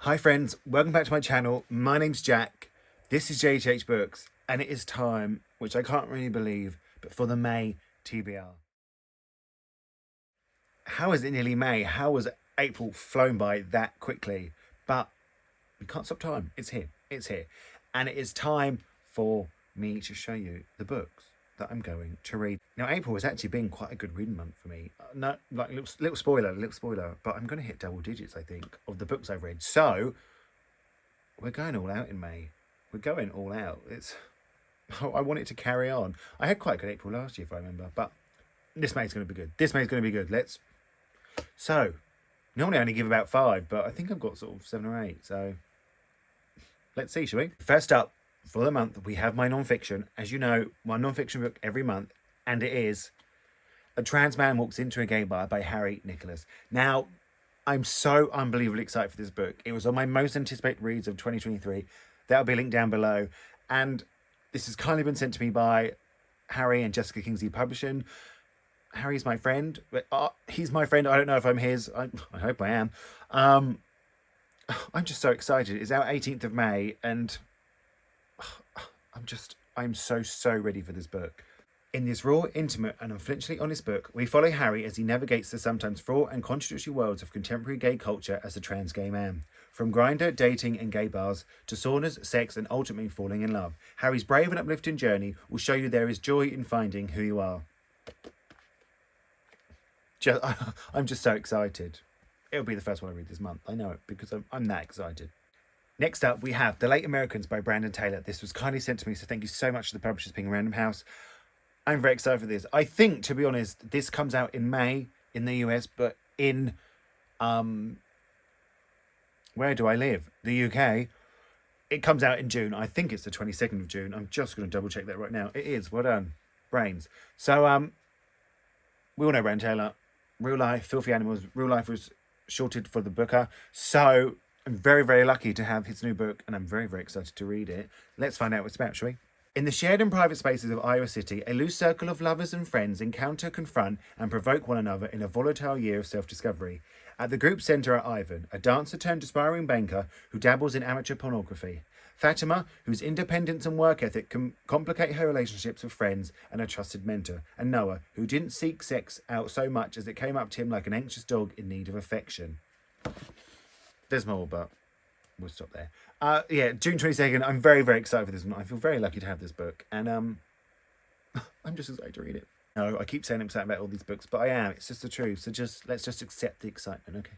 Hi friends, welcome back to my channel. My name's Jack. This is Jthbooks, and it is time, which I can't really believe, but for the May TBR. How is it nearly May? How has April flown by that quickly? But we can't stop time. It's here. It's here. And it is time for me to show you the books that I'm going to read. Now, April has actually been quite a good reading month for me. No, like little spoiler, but I'm going to hit double digits, I think, of the books I've read. So we're going all out in May. We're going all out. I want it to carry on. I had quite a good April last year, if I remember, but this May's going to be good. This May's going to be good. So, normally I only give about 5, but I think I've got sort of 7 or 8. So, let's see, shall we? First up, for the month, we have my non-fiction. As you know, my non-fiction book every month, and it is A Trans Man Walks Into a Gay Bar by Harry Nicholas. Now, I'm so unbelievably excited for this book. It was on my most anticipated reads of 2023. That'll be linked down below. And this has kindly been sent to me by Harry and Jessica Kingsley Publishing. Harry's my friend. He's my friend. I don't know if I'm his. I hope I am. I'm just so excited. It's out 18th of May, and I'm so ready for this book. In this raw, intimate and unflinchingly honest book, we follow Harry as he navigates the sometimes fraught and contradictory worlds of contemporary gay culture as a trans gay man. From Grindr, dating and gay bars, to saunas, sex and ultimately falling in love, Harry's brave and uplifting journey will show you there is joy in finding who you are. I'm just so excited. It'll be the first one I read this month. I know it because I'm that excited. Next up, we have The Late Americans by Brandon Taylor. This was kindly sent to me, so thank you so much to the publishers being Random House. I'm very excited for this. I think, to be honest, this comes out in May in the US, but in, where do I live? The UK. It comes out in June. I think it's the 22nd of June. I'm just going to double check that right now. It is. Well done. Brains. So, we all know Brandon Taylor. Real life, filthy animals. Real life was shorted for the booker. So, I'm very lucky to have his new book, and I'm very excited to read it. Let's find out what it's about, shall we? In the shared and private spaces of Iowa City, a loose circle of lovers and friends encounter, confront, and provoke one another in a volatile year of self-discovery. At the group's centre are Ivan, a dancer-turned-aspiring banker who dabbles in amateur pornography. Fatima, whose independence and work ethic can complicate her relationships with friends and a trusted mentor. And Noah, who didn't seek sex out so much as it came up to him like an anxious dog in need of affection. There's more, but we'll stop there. Yeah, June 22nd. I'm very excited for this one. I feel very lucky to have this book, and I'm just excited to read it. No, I keep saying I'm excited about all these books, but I am. It's just the truth. So let's just accept the excitement, okay?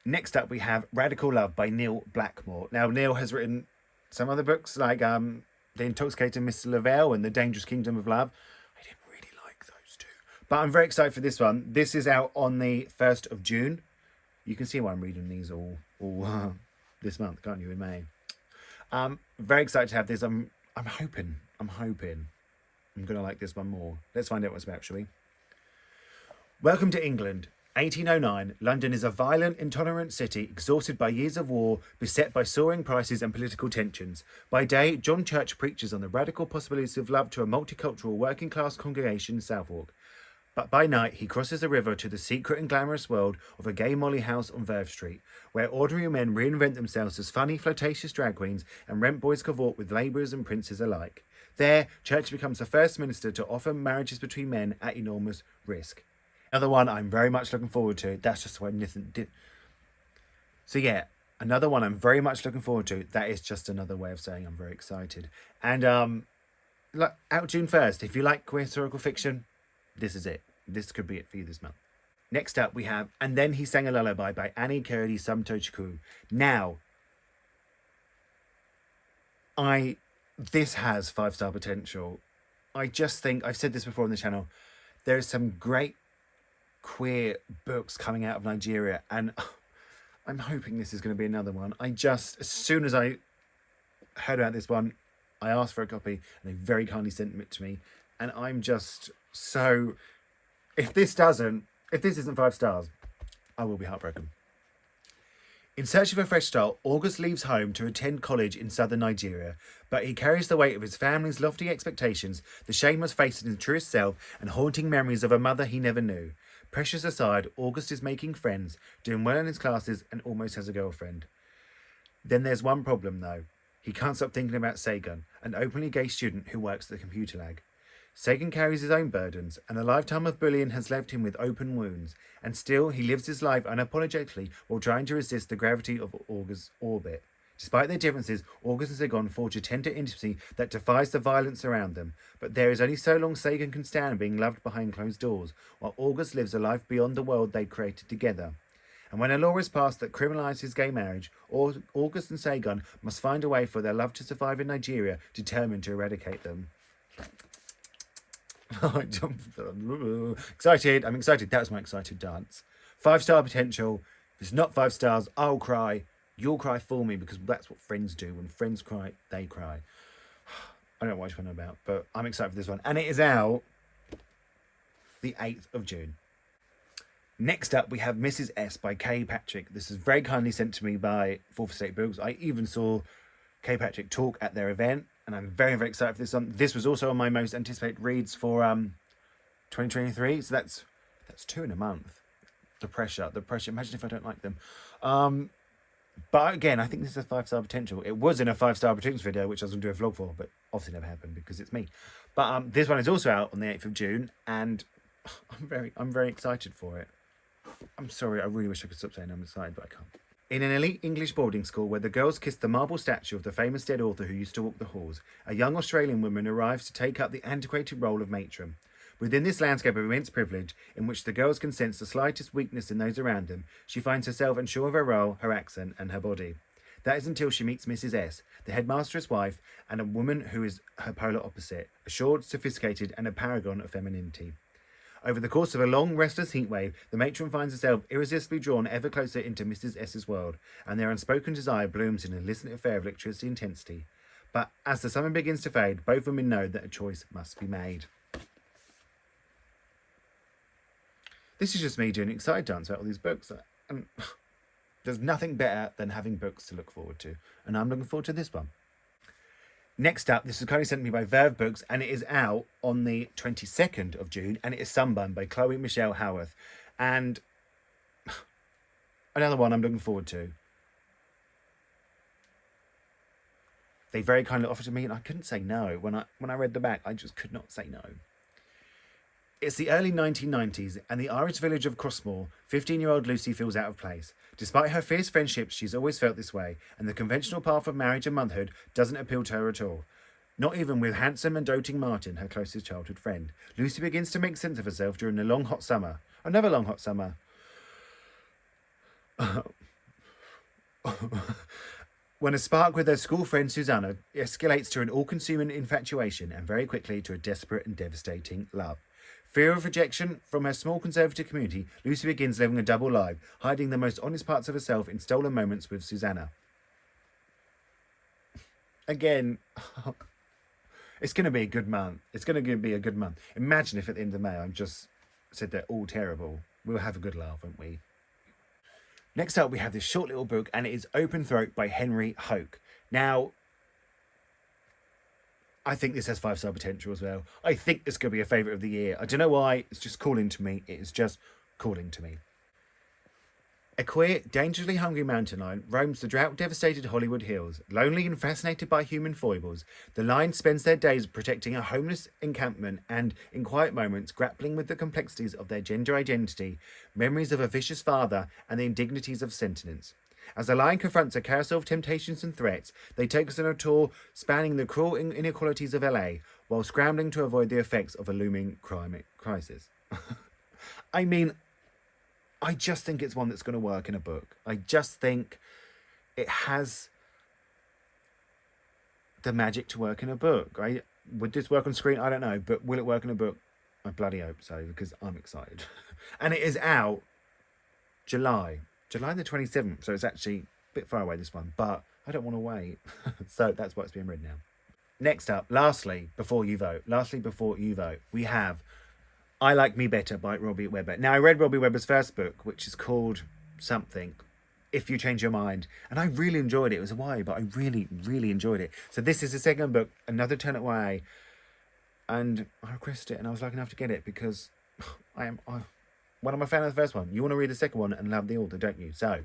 Next up, we have Radical Love by Neil Blackmore. Now, Neil has written some other books like The Intoxicating Mr. Lavelle and The Dangerous Kingdom of Love. I didn't really like those two, but I'm very excited for this one. This is out on the 1st of June. You can see why I'm reading these all this month, can't you, in May? Very excited to have this. I'm hoping I'm going to like this one more. Let's find out what it's about, shall we? Welcome to England. 1809, London is a violent, intolerant city, exhausted by years of war, beset by soaring prices and political tensions. By day, John Church preaches on the radical possibilities of love to a multicultural working-class congregation in Southwark. But by night, he crosses the river to the secret and glamorous world of a gay molly house on Verve Street, where ordinary men reinvent themselves as funny, flirtatious drag queens and rent boys cavort with labourers and princes alike. There, Church becomes the first minister to offer marriages between men at enormous risk. Another one I'm very much looking forward to. That's just the way Nathan did. So yeah, another one I'm very much looking forward to. That is just another way of saying I'm very excited. And out June 1st. If you like queer historical fiction, this is it. This could be it for you this month. Next up, we have And Then He Sang a Lullaby by Annie Curdy Sumtochku. Now, this has 5-star potential. I just think, I've said this before on the channel, there's some great queer books coming out of Nigeria, and I'm hoping this is going to be another one. As soon as I heard about this one, I asked for a copy, and they very kindly sent it to me, and I'm just so... If this isn't 5 stars, I will be heartbroken. In search of a fresh start, August leaves home to attend college in southern Nigeria, but he carries the weight of his family's lofty expectations, the shame of facing his truest self, and haunting memories of a mother he never knew. Pressures aside, August is making friends, doing well in his classes, and almost has a girlfriend. Then there's one problem, though. He can't stop thinking about Sagan, an openly gay student who works at the computer lab. Sagan carries his own burdens, and a lifetime of bullying has left him with open wounds, and still he lives his life unapologetically while trying to resist the gravity of August's orbit. Despite their differences, August and Sagan forge a tender intimacy that defies the violence around them, but there is only so long Sagan can stand being loved behind closed doors, while August lives a life beyond the world they created together. And when a law is passed that criminalises gay marriage, August and Sagan must find a way for their love to survive in Nigeria, determined to eradicate them. Excited. I'm excited. That was my excited dance. 5-star potential. If it's not 5 stars, I'll cry. You'll cry for me, because that's what friends do. When friends cry, they cry. I don't know what I'm about, but I'm excited for this one. And it is out the 8th of June. Next up, we have Mrs. S by Kay Patrick. This is very kindly sent to me by 4th Estate Books. I even saw Kay Patrick talk at their event, and I'm very, very excited for this one. This was also on my most anticipated reads for 2023, so that's 2 in a month. The pressure. Imagine if I don't like them. But again, I think this is a 5-star potential. It was in a 5-star potential video, which I was going to do a vlog for, but obviously never happened because it's me. But this one is also out on the 8th of June, and I'm very excited for it. I'm sorry, I really wish I could stop saying I'm excited, but I can't. In an elite English boarding school where the girls kiss the marble statue of the famous dead author who used to walk the halls, a young Australian woman arrives to take up the antiquated role of matron. Within this landscape of immense privilege, in which the girls can sense the slightest weakness in those around them, she finds herself unsure of her role, her accent, and her body. That is until she meets Mrs. S, the headmaster's wife, and a woman who is her polar opposite, assured, sophisticated, and a paragon of femininity. Over the course of a long, restless heatwave, the matron finds herself irresistibly drawn ever closer into Mrs. S's world, and their unspoken desire blooms in an illicit affair of electricity intensity. But as the summer begins to fade, both women know that a choice must be made. This is just me doing an excited dance about all these books. And there's nothing better than having books to look forward to. And I'm looking forward to this one. Next up, this was kindly sent to me by Verve Books, and it is out on the 22nd of June, and it is Sunburn by Chloe Michelle Howarth. And another one I'm looking forward to. They very kindly offered to me, and I couldn't say no. When I read the back, I just could not say no. It's the early 1990s, and the Irish village of Crossmore, 15-year-old Lucy feels out of place. Despite her fierce friendships, she's always felt this way, and the conventional path of marriage and motherhood doesn't appeal to her at all. Not even with handsome and doting Martin, her closest childhood friend. Lucy begins to make sense of herself during the long hot summer. Another long hot summer. When a spark with her school friend Susanna escalates to an all-consuming infatuation, and very quickly to a desperate and devastating love. Fear of rejection from her small conservative community, Lucy begins living a double life, hiding the most honest parts of herself in stolen moments with Susanna. Again, it's going to be a good month. It's going to be a good month. Imagine if at the end of May I just said they're all terrible. We'll have a good laugh, won't we? Next up, we have this short little book, and it is Open Throat by Henry Hoke. Now, I think this has 5-star potential as well. I think this could be a favourite of the year. I don't know why. It's just calling to me. It is just calling to me. A queer, dangerously hungry mountain lion roams the drought-devastated Hollywood Hills. Lonely and fascinated by human foibles, the lion spends their days protecting a homeless encampment and, in quiet moments, grappling with the complexities of their gender identity, memories of a vicious father, and the indignities of sentience. As the lion confronts a carousel of temptations and threats, they take us on a tour spanning the cruel inequalities of LA, while scrambling to avoid the effects of a looming climate crisis. I mean, I just think it's one that's going to work in a book. I just think it has the magic to work in a book. Would this work on screen? I don't know, but will it work in a book? I bloody hope so, because I'm excited. And it is out July the 27th, so it's actually a bit far away, this one, but I don't want to wait. So that's what's being read now. Next up, lastly before you vote, we have I Like Me Better by Robbie Webber. Now, I read Robbie Webber's first book, which is called something, If You Change Your Mind, and I really enjoyed it. It was a while, but I really, really enjoyed it. So this is the second book, another turn at YA, and I requested it, and I was lucky enough to get it because when I'm a fan of the first one, you want to read the second one and love the author, don't you? So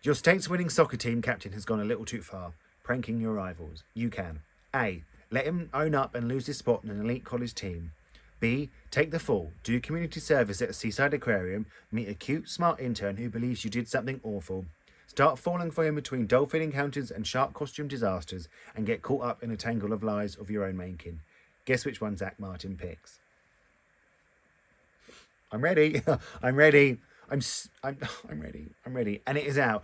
Your state's winning soccer team captain has gone a little too far, pranking your rivals. You can. A. Let him own up and lose his spot in an elite college team. B. Take the fall. Do community service at a seaside aquarium. Meet a cute, smart intern who believes you did something awful. Start falling for him between dolphin encounters and shark costume disasters and get caught up in a tangle of lies of your own making. Guess which one Zach Martin picks. I'm ready. I'm ready. I'm ready. I'm ready. And it is out.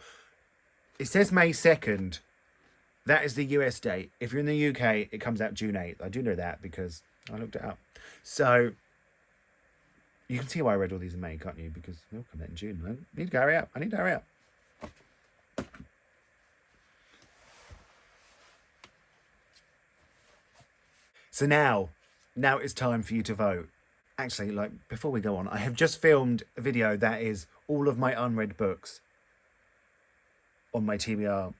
It says May 2nd. That is the US date. If you're in the UK, it comes out June 8th. I do know that because I looked it up. So you can see why I read all these in May, can't you? Because they'll come out in June. I need to hurry up. So now it's time for you to vote. Actually, before we go on, I have just filmed a video that is all of my unread books on my TBR.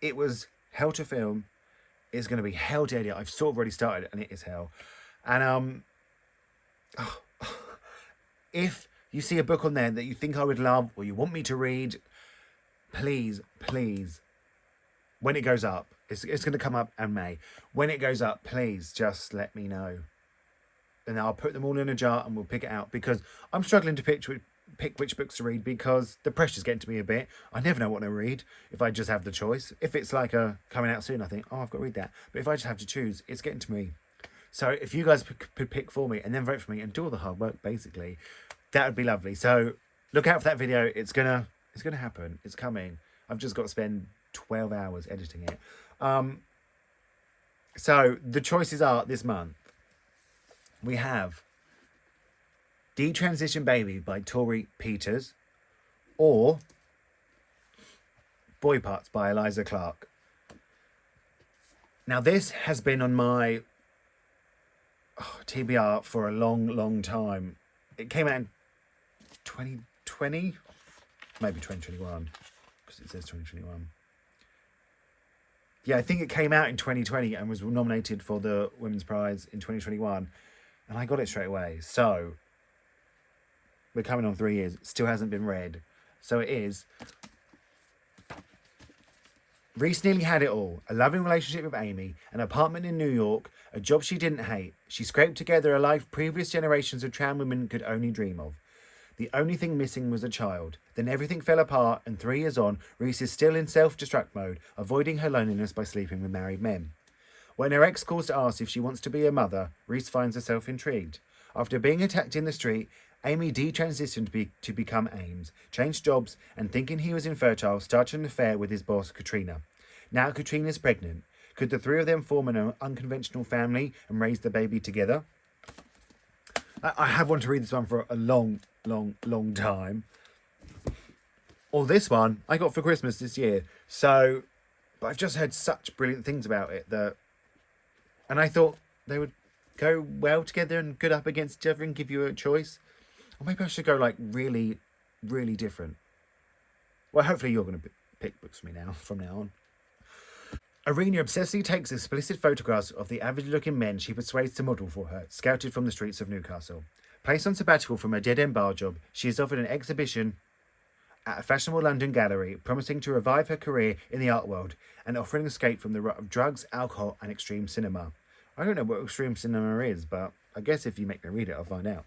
It was hell to film. It's going to be hell to edit. I've sort of already started and it is hell. And if you see a book on there that you think I would love or you want me to read, please, when it goes up, it's going to come up in May. When it goes up, please just let me know. And I'll put them all in a jar and we'll pick it out, because I'm struggling to pick which books to read because the pressure's getting to me a bit. I never know what to read if I just have the choice. If it's coming out soon, I think, I've got to read that. But if I just have to choose, it's getting to me. So if you guys could pick for me and then vote for me and do all the hard work, basically, that would be lovely. So look out for that video. It's gonna happen. It's coming. I've just got to spend 12 hours editing it. So the choices are this month. We have Detransition Baby by Tori Peters or Boy Parts by Eliza Clark. Now this has been on my TBR for a long time. It came out in 2020, maybe 2021, because it says 2021. Yeah, I think it came out in 2020 and was nominated for the Women's Prize in 2021. And I got it straight away. So we're coming on 3 years. It still hasn't been read. So it is. Reese nearly had it all. A loving relationship with Amy, an apartment in New York, a job she didn't hate. She scraped together a life previous generations of trans women could only dream of. The only thing missing was a child. Then everything fell apart, and 3 years on, Reese is still in self-destruct mode, avoiding her loneliness by sleeping with married men. When her ex calls to ask if she wants to be a mother, Reese finds herself intrigued. After being attacked in the street, Amy detransitioned to become Ames, changed jobs, and thinking he was infertile, started an affair with his boss, Katrina. Now Katrina's pregnant. Could the three of them form an unconventional family and raise the baby together? I have wanted to read this one for a long time. Or this one I got for Christmas this year. So, but I've just heard such brilliant things about it and I thought they would go well together and good up against each other and give you a choice. Or maybe I should go really, really different. Well, hopefully you're going to pick books for me from now on. Irina obsessively takes explicit photographs of the average-looking men she persuades to model for her, scouted from the streets of Newcastle. Placed on sabbatical from a dead-end bar job, she is offered an exhibition at a fashionable London gallery, promising to revive her career in the art world and offering escape from the rut of drugs, alcohol, and extreme cinema. I don't know what extreme cinema is, but I guess if you make me read it, I'll find out.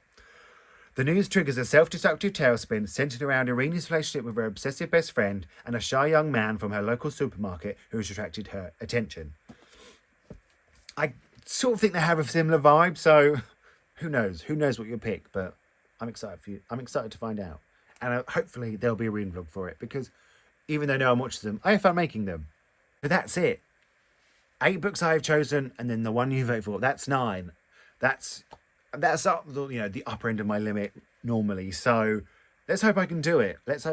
The news triggers a self-destructive tailspin centered around Irina's relationship with her obsessive best friend and a shy young man from her local supermarket who has attracted her attention. I sort of think they have a similar vibe, so who knows? Who knows what you'll pick, but I'm excited for you. I'm excited to find out. And hopefully there'll be a reading vlog for it, because even though no one watches them, I have fun making them. But that's it. 8 books I have chosen, and then the one you vote for. That's 9. That's up, the upper end of my limit normally. So let's hope I can do it. Let's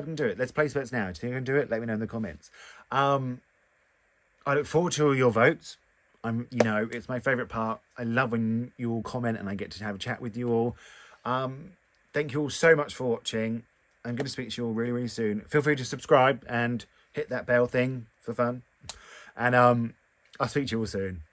place bets now. Do you think I can do it? Let me know in the comments. I look forward to all your votes. It's my favourite part. I love when you all comment and I get to have a chat with you all. Thank you all so much for watching. I'm going to speak to you all really, really soon. Feel free to subscribe and hit that bell thing for fun. And I'll speak to you all soon.